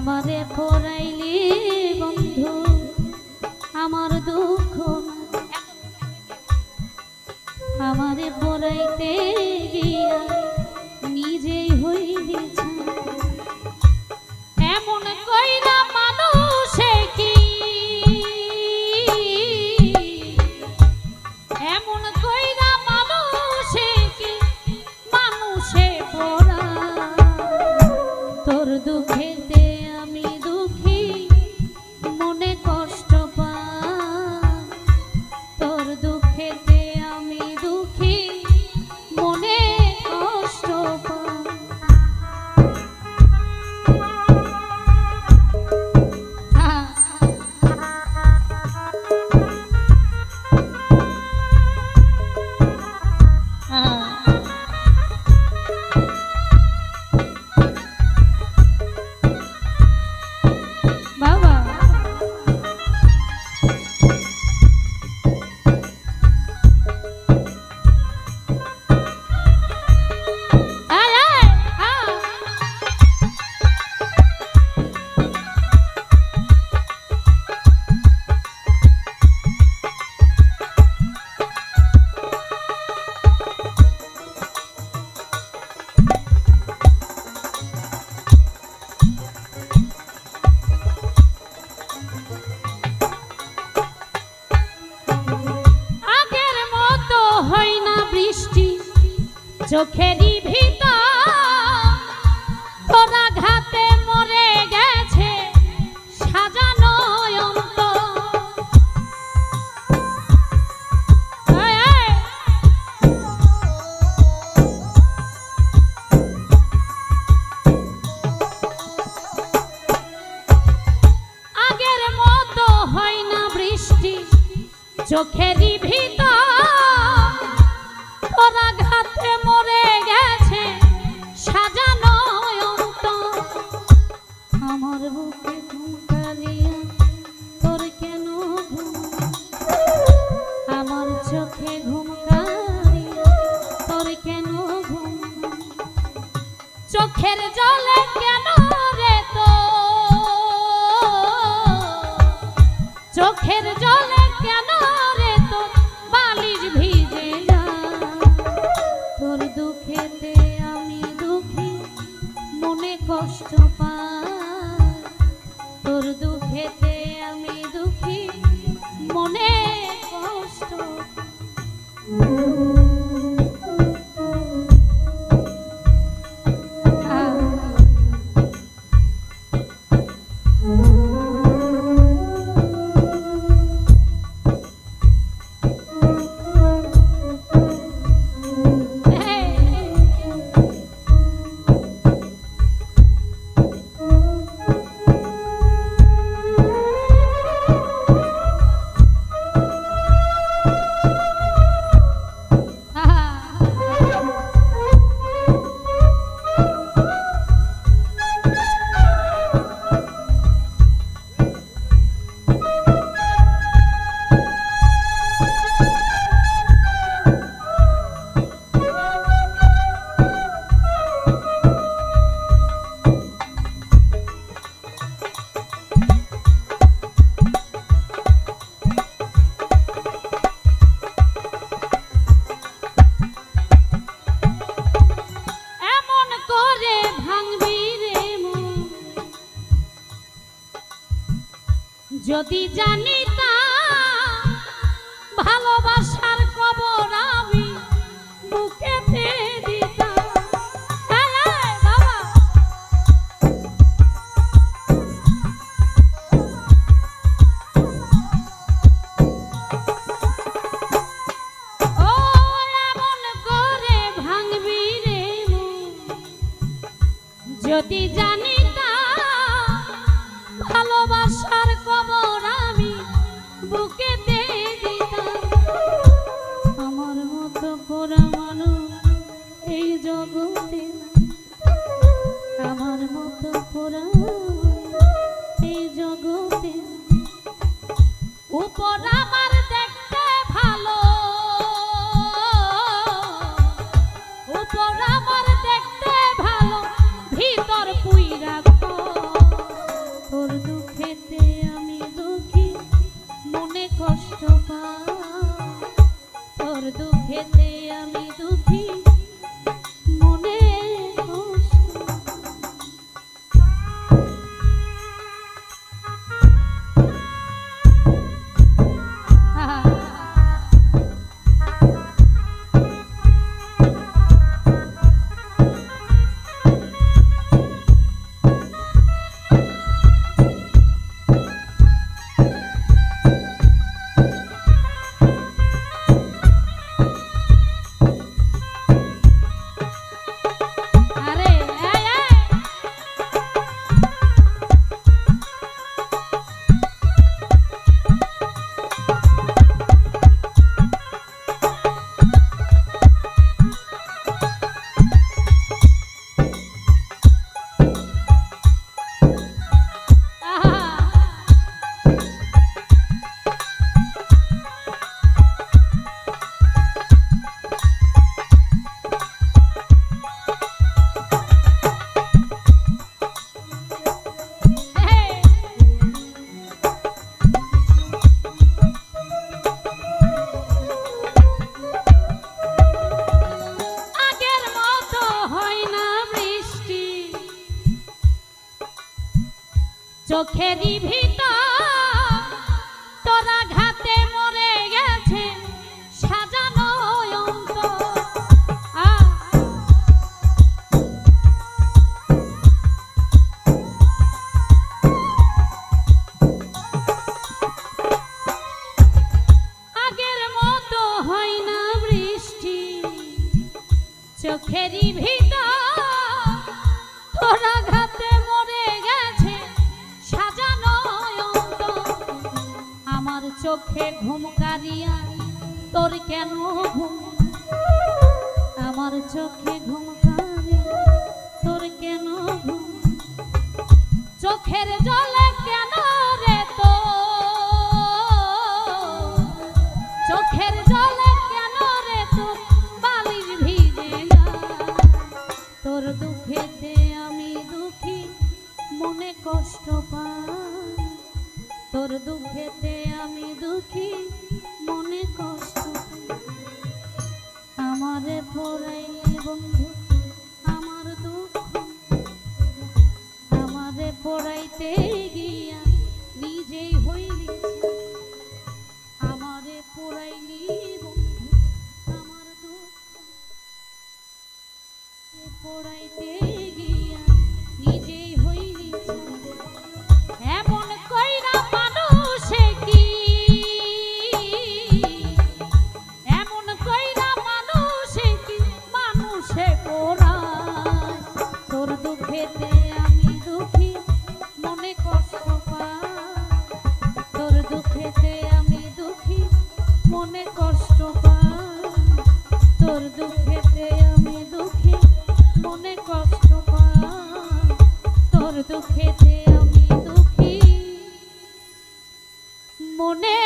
আমারে পড়াইলি বন্ধু আমার দুঃখ আমারে পড়াইতে গিয়া নিজেই হইলি এমন কইরা মানুষে কি এমন কইরা মানুষে কি মানুষে পড়া তোর দুঃখেতে আমি দুঃখী মনে কষ্ট পাই তোর দুঃখেতে আমি দুঃখী মনে কষ্ট পাই চোখেরই ভিতর তোরা ঘাতে মরে গেছে সাজানো আগের মতো হয় না বৃষ্টি চোখেরই ভিতর তোরা ঘাতে মরে গেছে সাজানো অন্তর আমার বুকে ঘুম কালিয়া তোর কেন ঘুম আমার চোখে ঘুম কালিয়া তোর কেন ঘুম চোখের জলে কেন রে তো চোখের জলে কেন রে তো বালিশ ভিজে তোর দুঃখেতে আমি দুঃখী মনে কষ্ট পাই তোর দুঃখেতে আমি দুঃখী মনে কষ্ট যদি জানিতা ভালোবাসার কবর আমি বুকেতে দিতাম ও এমন করে ভাঙবি রে যদি জানিতা ভালোবাসার কবর আমি বুকেতে দিতাম আমার মতো পোড়া মানুষ এই জগতে আমার মতো পোড়া এই জগতে উপর আমার দেখতে ভালো উপর আমার দেখতে ভালো ভিতর পুইরা চোখেরই ভিতর তোর আঘাতে মরে গেছে সাজানো অন্তর। আগের মতো হয় না বৃষ্টি চোখেরই ভিতর তোর আঘাতে মরে গেছে সাজানো অন্তর। আমার চোখে ঘুম কারিয়া তোর কেন ঘুম, আমার চোখে ঘুম কারিয়া তোর কেন ঘুম, চোখের জলে কেন রে তো, চোখের জলে কেন রে তোর বালিশ ভিজে না। তোর দুঃখেতে আমি দুঃখী মনে কষ্ট পাই, তোর দুঃখেতে আমি দুঃখী মনে কষ্ট পাই। আমারে পড়াইলি বন্ধু আমার দুঃখ, আমারে পড়াইতে গিয়া নিজেই হইলি, আমারে পড়াইলি বন্ধু আমার দুঃখ, পড়াইতে গিয়া নিজেই হইলি। এমন কইরা মানুষে কি, এমন কইরা মানুষে কি মানুষে পড়ায়। তোর দুঃখেতে আমি দুঃখী মনে কষ্ট পাই, তোর দুঃখেতে আমি দুঃখী মনে কষ্ট পাই, তোর দুঃখেতে আমি দুঃখী মনে কষ্ট পাই, তোর দুঃখেতে আমি দুঃখী মনে